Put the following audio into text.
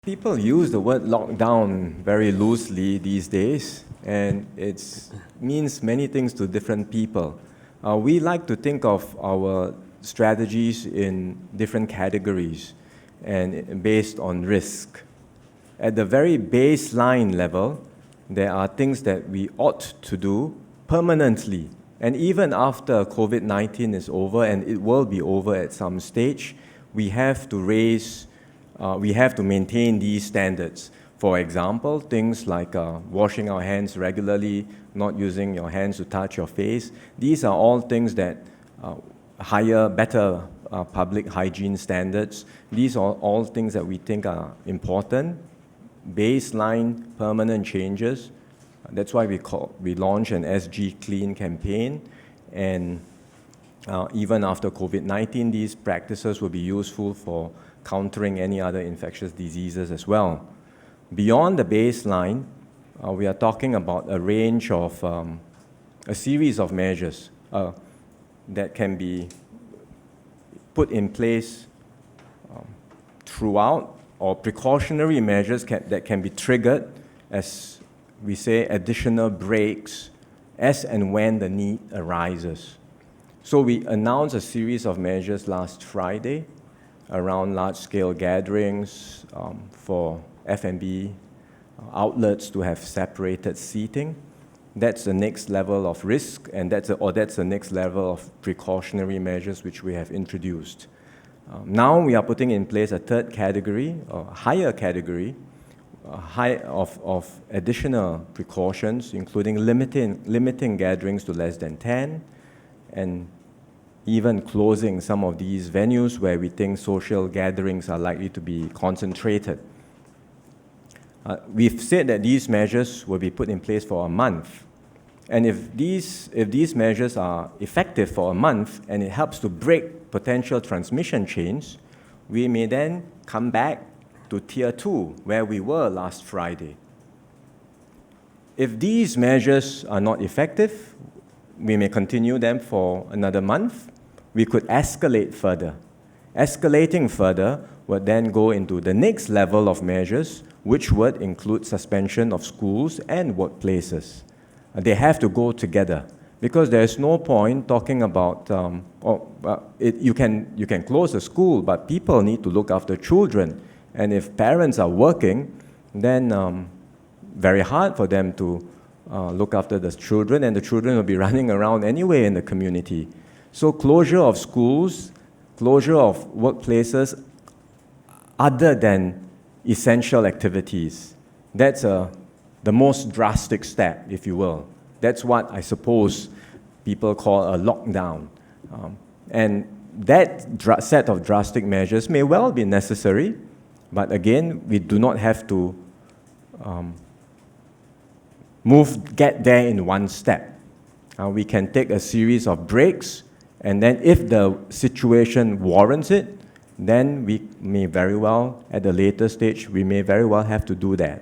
People use the word lockdown very loosely these days, and it means many things to different people. We like to think of our strategies in different categories and based on risk. At the very baseline level, there are things that we ought to do permanently. And even after COVID-19 is over, and it will be over at some stage, we have to maintain these standards. For example, things like washing our hands regularly, not using your hands to touch your face. These are all things that better public hygiene standards. These are all things that we think are important. Baseline, permanent changes. That's why we launched an SG Clean campaign. And even after COVID-19, these practices will be useful for countering any other infectious diseases as well. Beyond the baseline, we are talking about a range of, a series of measures that can be put in place throughout, or precautionary measures that can be triggered as we say, additional breaks as and when the need arises. So we announced a series of measures last Friday around large-scale gatherings for F&B outlets to have separated seating. That's the next level of risk, and that's the next level of precautionary measures which we have introduced. Now we are putting in place a third category, or higher category, of additional precautions, including limiting gatherings to less than 10, and even closing some of these venues where we think social gatherings are likely to be concentrated. We've said that these measures will be put in place for a month. And if these measures are effective for a month and it helps to break potential transmission chains, we may then come back to Tier 2, where we were last Friday. If these measures are not effective, we may continue them for another month. We could escalate further. Escalating further would then go into the next level of measures, which would include suspension of schools and workplaces. They have to go together, because there's no point talking about, you can close the school, but people need to look after children. And if parents are working, then very hard for them to look after the children, and the children will be running around anyway in the community. So closure of schools, closure of workplaces, other than essential activities, that's the most drastic step, if you will. That's what I suppose people call a lockdown. And that set of drastic measures may well be necessary, but again, we do not have to get there in one step. We can take a series of breaks, and then if the situation warrants it, then we may very well, at a later stage, we may very well have to do that.